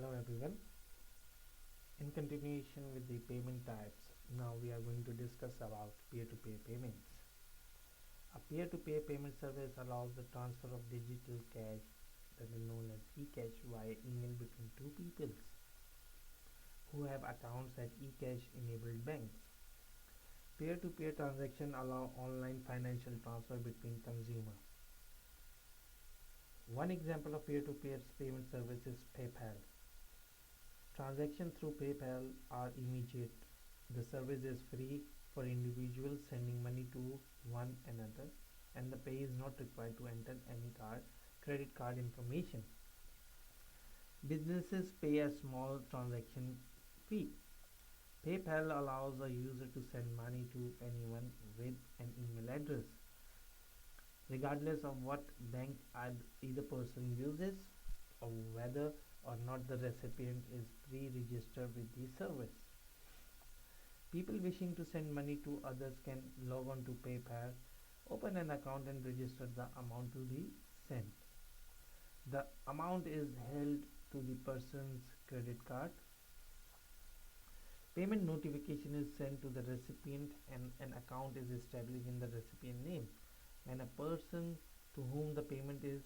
Hello everyone. In continuation with the payment types, now we are going to discuss about peer-to-peer payments. A peer-to-peer payment service allows the transfer of digital cash, that is known as e-cash, via email between two people who have accounts at e-cash enabled banks. Peer-to-peer transactions allow online financial transfer between consumers. One example of peer-to-peer payment service is PayPal. Transactions through PayPal are immediate. The service is free for individuals sending money to one another, and the pay is not required to enter any credit card information. Businesses pay a small transaction fee. PayPal allows a user to send money to anyone with an email address, regardless of what bank either person uses or whether or not the recipient is pre-registered with the service. People wishing to send money to others can log on to PayPal, open an account and register the amount to be sent. The amount is held to the person's credit card. Payment notification is sent to the recipient and an account is established in the recipient name. When a person to whom the payment is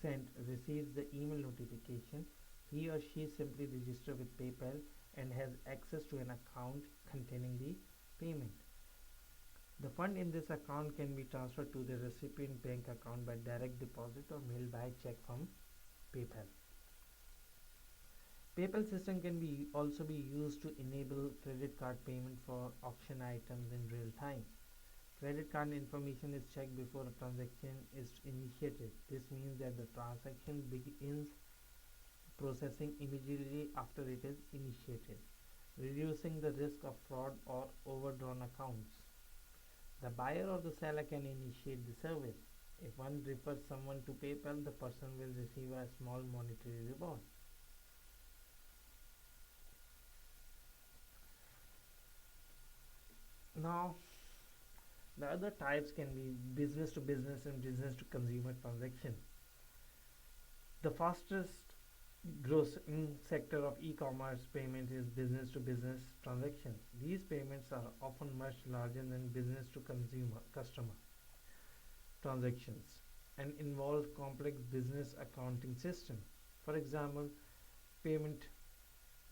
sent receives the email notification, he or she simply registers with PayPal and has access to an account containing the payment. The fund in this account can be transferred to the recipient bank account by direct deposit or mailed by check from PayPal. PayPal system can also be used to enable credit card payment for auction items in real time. Credit card information is checked before a transaction is initiated. This means that the transaction begins processing immediately after it is initiated, reducing the risk of fraud or overdrawn accounts. The buyer or the seller can initiate the service. If one refers someone to PayPal, the person will receive a small monetary reward. Now, the other types can be business to business and business to consumer transaction. The fastest growing sector of e-commerce payment is business to business transaction. These payments are often much larger than business to consumer customer transactions and involve complex business accounting system. For example, Payment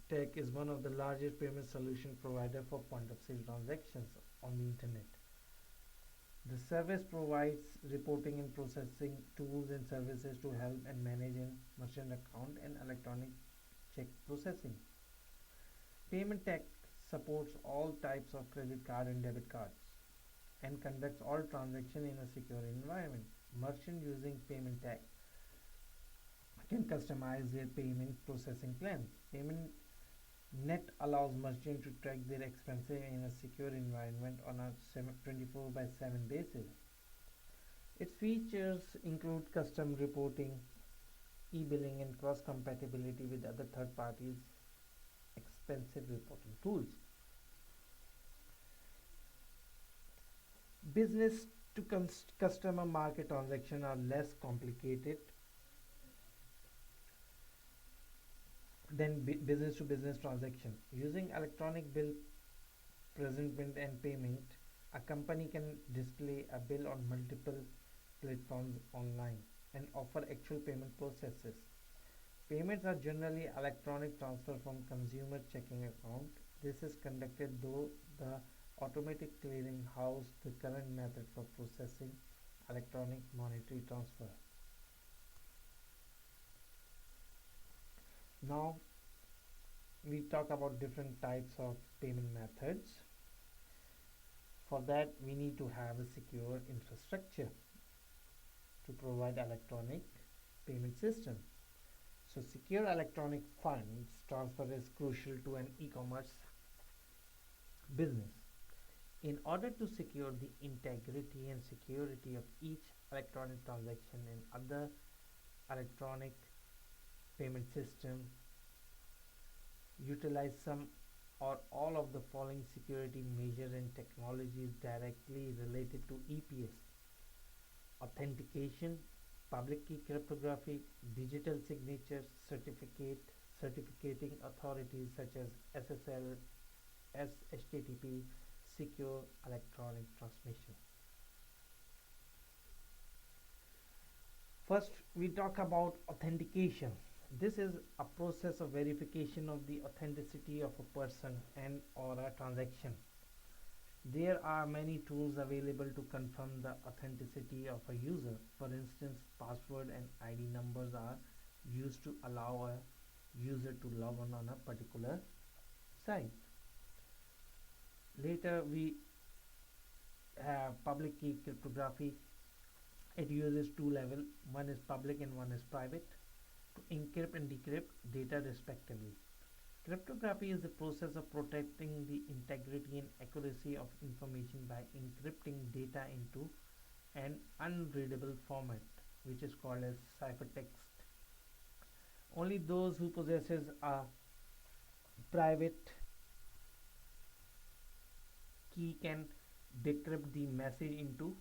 Tech is one of the largest payment solution provider for point of sale transactions on the internet. The service provides reporting and processing tools and services to help and manage a merchant account and electronic check processing. Payment Tech supports all types of credit card and debit cards and conducts all transactions in a secure environment. Merchants using Payment Tech can customize their payment processing plans. Payment Net allows merchants to track their expenses in a secure environment on a 24 by 7 basis. Its features include custom reporting, e-billing and cross-compatibility with other third parties' expensive reporting tools. Business to customer market transactions are less complicated than business to business transaction. Using electronic bill presentment and payment, a company can display a bill on multiple platforms online and offer actual payment processes. Payments are generally electronic transfer from consumer checking account. This is conducted through the automatic clearing house, the current method for processing electronic monetary transfer. Now we talk about different types of payment methods. For that, we need to have a secure infrastructure to provide electronic payment system. So secure electronic funds transfer is crucial to an e-commerce business. In order to secure the integrity and security of each electronic transaction and other electronic payment system, utilize some or all of the following security measures and technologies directly related to EPS: authentication, public key cryptography, digital signature, certificate certificating authorities such as SSL, SHTTP, secure electronic transmission. First, we talk about authentication. This is a process of verification of the authenticity of a person and or a transaction. There are many tools available to confirm the authenticity of a user. For instance, password and ID numbers are used to allow a user to log on a particular site. Later, we have public key cryptography. It uses two levels, one is public and one is private, to encrypt and decrypt data respectively. Cryptography is the process of protecting the integrity and accuracy of information by encrypting data into an unreadable format, which is called as ciphertext. Only those who possesses a private key can decrypt the message into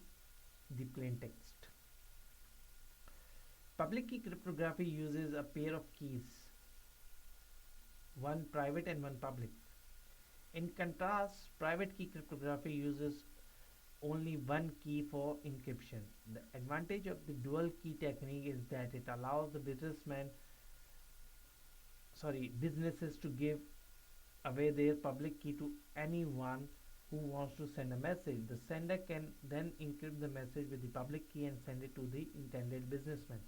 the plain text. Public key cryptography uses a pair of keys, one private and one public. In contrast, private key cryptography uses only one key for encryption. The advantage of the dual key technique is that it allows the businesses to give away their public key to anyone who wants to send a message. The sender can then encrypt the message with the public key and send it to the intended businessman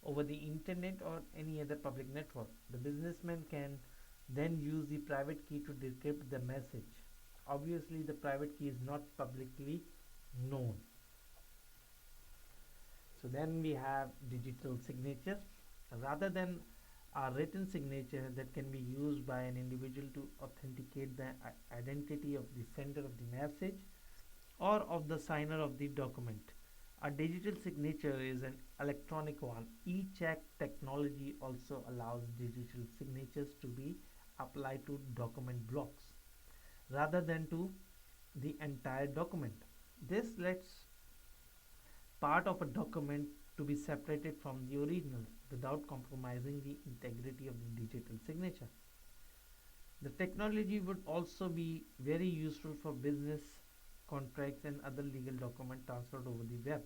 over the internet or any other public network. The businessman can then use the private key to decrypt the message. Obviously, the private key is not publicly known. So then we have digital signature. Rather than a written signature that can be used by an individual to authenticate the identity of the sender of the message or of the signer of the document. A digital signature is an electronic one. E-check technology also allows digital signatures to be applied to document blocks rather than to the entire document. This lets part of a document to be separated from the original without compromising the integrity of the digital signature. The technology would also be very useful for business contracts and other legal documents transferred over the web.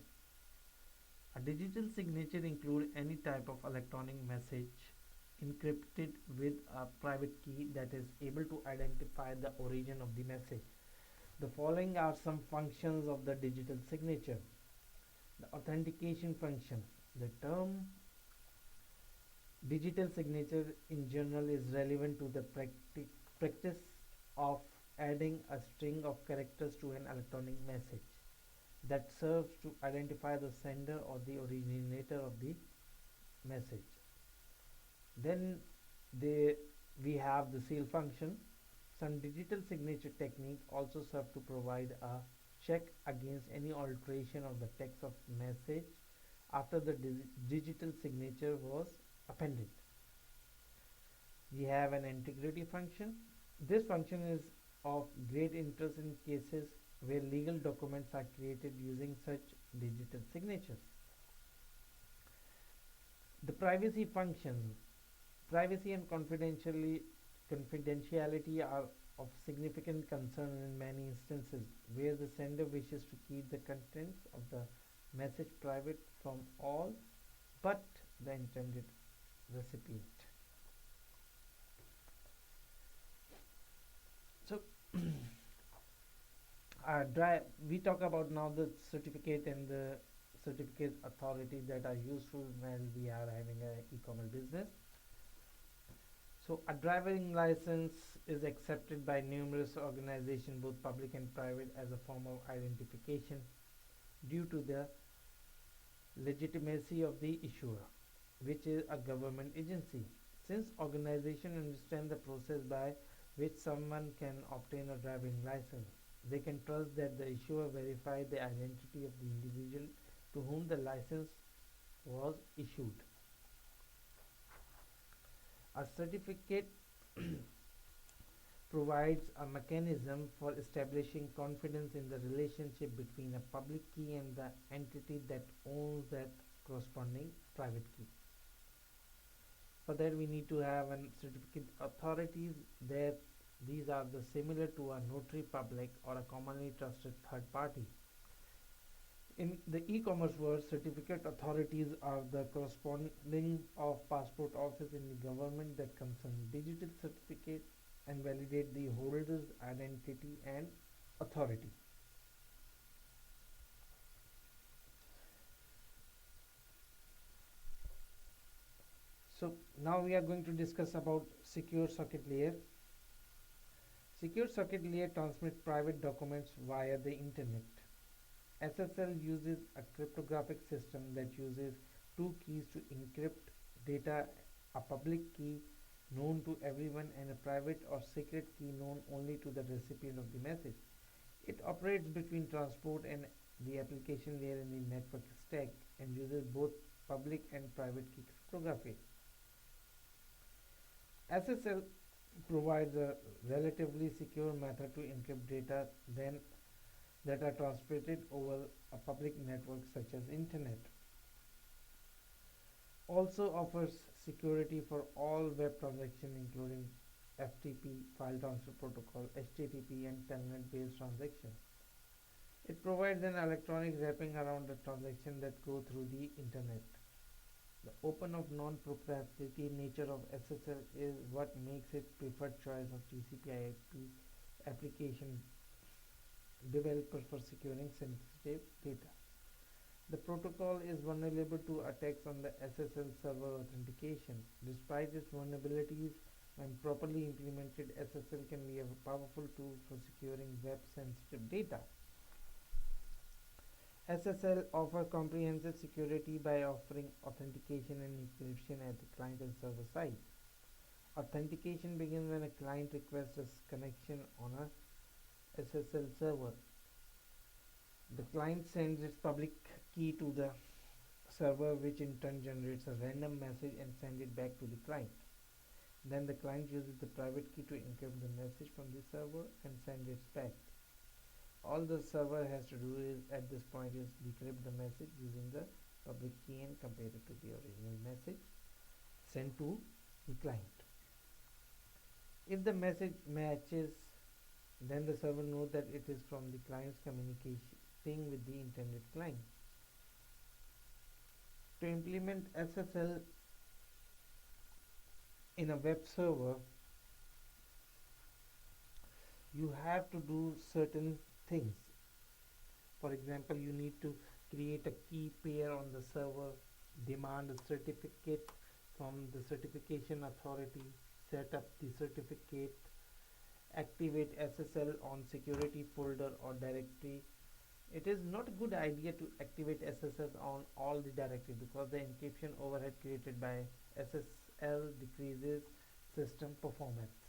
A digital signature includes any type of electronic message encrypted with a private key that is able to identify the origin of the message. The following are some functions of the digital signature. The authentication function. The term digital signature in general is relevant to the practice of adding a string of characters to an electronic message that serves to identify the sender or the originator of the message. Then we have the seal function. Some digital signature technique also serve to provide a check against any alteration of the text of message after the digital signature was appended. We have an integrity function. This function is of great interest in cases where legal documents are created using such digital signatures. The privacy function. Privacy and confidentiality are of significant concern in many instances where the sender wishes to keep the contents of the message private from all but the intended recipient. So we talk about now the certificate and the certificate authority that are useful when we are having an e-commerce business. So a driving license is accepted by numerous organizations, both public and private, as a form of identification due to the legitimacy of the issuer, which is a government agency. Since organizations understand the process by which someone can obtain a driving license, they can trust that the issuer verified the identity of the individual to whom the license was issued. A certificate provides a mechanism for establishing confidence in the relationship between a public key and the entity that owns that corresponding private key. For that we need to have an certificate authorities there. These are the similar to a notary public or a commonly trusted third party. In the e-commerce world, certificate authorities are the corresponding of passport office in the government that concern digital certificate and validate the holder's identity and authority. So now we are going to discuss about secure socket layer. Secure socket layer transmit private documents via the internet. SSL uses a cryptographic system that uses two keys to encrypt data, a public key known to everyone and a private or secret key known only to the recipient of the message. It operates between transport and the application layer in the network stack and uses both public and private key cryptography. SSL provides a relatively secure method to encrypt data then that are transmitted over a public network such as internet. Also offers security for all web transactions including FTP, file transfer protocol, HTTP and telnet based transactions. It provides an electronic wrapping around the transaction that go through the internet. The open of non-proprietary nature of SSL is what makes it preferred choice of TCP/IP application developers for securing sensitive data. The protocol is vulnerable to attacks on the SSL server authentication. Despite its vulnerabilities, when properly implemented, SSL can be a powerful tool for securing web-sensitive data. SSL offers comprehensive security by offering authentication and encryption at the client and server side. Authentication begins when a client requests a connection on a SSL server. The client sends its public key to the server, which in turn generates a random message and sends it back to the client. Then the client uses the private key to encrypt the message from the server and send it back. All the server has to do is at this point is decrypt the message using the public key and compare it to the original message sent to the client. If the message matches, then the server knows that it is from the client's communicating with the intended client. To implement SSL in a web server, you have to do certain things. For example, you need to create a key pair on the server, demand a certificate from the certification authority, set up the certificate, activate SSL on security folder or directory. It is not a good idea to activate SSL on all the directory because the encryption overhead created by SSL decreases system performance.